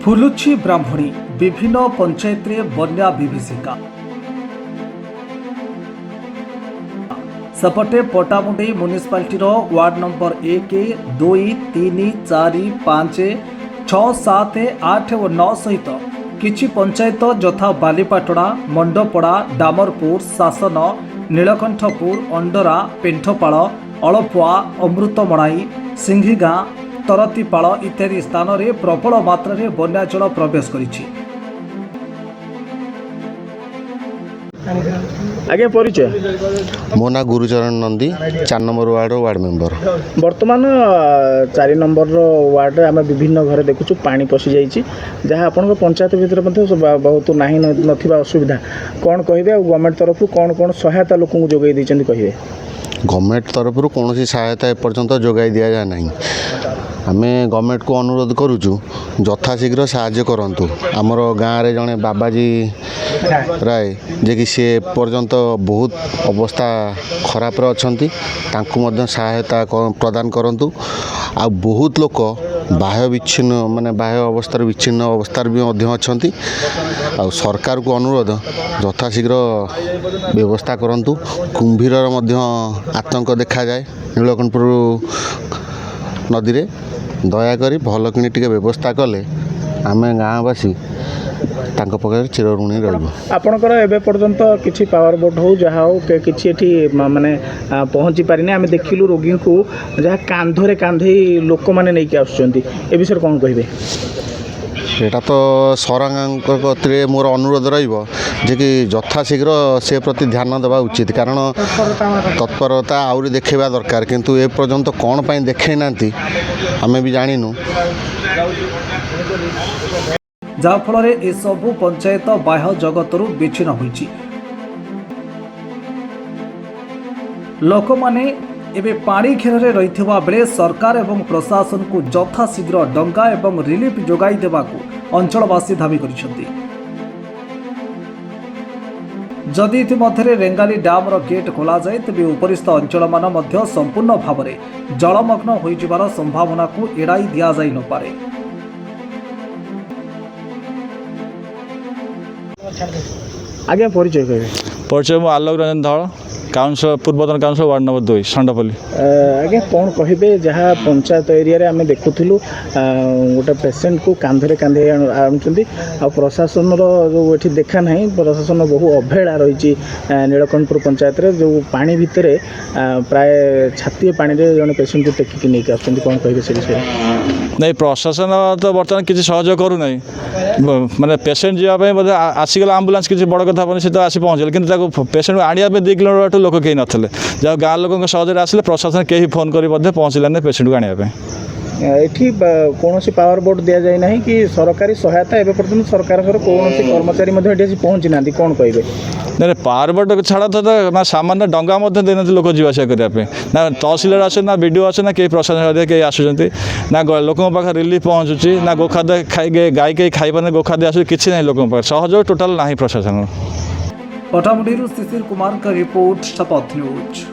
फुलुची ब्राह्मणी विभिन्न पंचायत रे बन्या विभीषिका सेपटे पटामुंडी म्युनिसिपालिटी वार्ड नंबर 1, 2, 3, 4, 5, 6, 7, 8 और 9 सहित किछि पंचायत यथा बालीपाटଣା, मंडपड़ा, डामरपुर, शासन, नीलकंठपुर, अंडरा, पेंठपाड़, अलपुआ, अमृतमणाई, सिंघीगाँ, तरतीपाड़ इत्यादि स्थान में प्रबल मात्रा रे बन्या जल प्रवेश करिछि। आगे परिचय मो ना Gurucharan Nandi 4 number ward member. वर्तमान 4 नंबर वार्ड आम विभिन्न घर देखुचु पानी पशि जाइए जहाँ आपण पंचायत भितर बहुत नहीं नथिबा असुविधा कौन कहे गवर्नमेंट तरफ कौन कौन सहायता लोक जोगाई देछन कहे। गवर्नमेंट तरफ कौन सहायता एपर्यंत जोगाई दि जाए ना। आम गवर्नमेंट को अनुरोध करुचु यथाशीघ्र साहाय्य करंतु। आमर गाँव रे जड़े बाबाजी राय जे कि सी पर्यंत बहुत अवस्था खराब अच्छी सहायता प्रदान करंतु। आ बहुत लोक बाह्य विच्छिन्न माने बाह्य अवस्था विच्छिन्न अवस्था भी अच्छी। आ सरकार को अनुरोध यथाशीघ्र व्यवस्था करंतु। कुंभीर आतंक देखा जाए नीलकंठपुर नदी रे दयाकोरी भल कि टे व्यवस्था कले आम गाँववासी तांको पकड़ चिरऋणी रहिबो। आपणकर एबे पर्यंत किछि पावर बोट हो जहाँ हो किछि एठी माने पहुँची पारिने आम देखिलु रोगी को जहाँ कांधरे कांधे लोक मैंने नहीं आसुचंती ए विषय कौन कहिबे। एटा तो सरकार मोर अनुरोध रहिबो जे कि यथाशीघ्र से प्रति ध्यान देवा उचित। कारण तत्परता आउरी देखेबा दरकार किंतु ए पर्यंत कौन पाई देखै नांती आमे भी जानिनु। जहाँ फल ए सबु पंचायत बाह्य जगतरू विच्छिन्न होइछि। लोक माने एबे पानी घेरे रहिथिबा बेले सरकार एवं प्रशासन को यथाशीघ्र डंगा एवं रिलीफ जोगाई देबाकू अंचलवासी दाबी करिसेंति। जदि इतिमध्य रेंगाली डैम गेट खोल जाए तेज उपरिस्थ अंचल मान मध्य संपूर्ण भाव में जलमग्न हो जिबार संभावना को एड़ाई दिया जाई न पारे। आगे परिचय कहे। परिचय मो आलोक रंजन धड़ काउंसिल पूर्वतन काउंसिल वार्ड नंबर 2 संडपल्ली। आगे कौन कहे जहाँ पंचायत एरिया आम देखुलु गोटे पेसेंट को कांधे कांधे आनुंट आ प्रशासन जो ये देखा ना प्रशासन बहु अवहेला रही नीलकंठपुर पंचायत रे जो पानी भितर प्राय छाती पानी रे जने पेसेंट को टेकिक नहीं आसुँच कौन कहे से विषय। नहीं प्रशासन तो बर्तमान किसी सहयोग करू ना माने पेसेंट जावाई बोले आसीगला आम्बुलांस किसी बड़ कथा सी तो आसी पहुँचल कि पेसेंट आने 2 किलोमीटर लोक कहीं नथिले जहाँ गाँ लोक सहजरे आसिले प्रशासन कहीं फोन कर पहुँचलानी पेसेंट को आने एठी कौन सी पावर बोर्ड दि जाए ना कि सरकारी सहायता एवं पर्यटन सरकार कौन कर्मचारी पहुँची ना कौन कहे। नहीं पावर बोर्ड छाड़ा तो ना सामान्य डंगा देना लोक जीवासा करने ना तहसिलदार आसे ना विडियो आसे ना कहीं प्रशासन कहीं आसुँच ना लोक पाखे रिलीफ पहुँचुची ना गोखाद्य खाई गाई कहीं खाई गोखाद्य आस कि ना लोक सहयोग टोटाल ना प्रशासन। पटामुंडी शिशिर कुमार का रिपोर्ट शपथ न्यूज।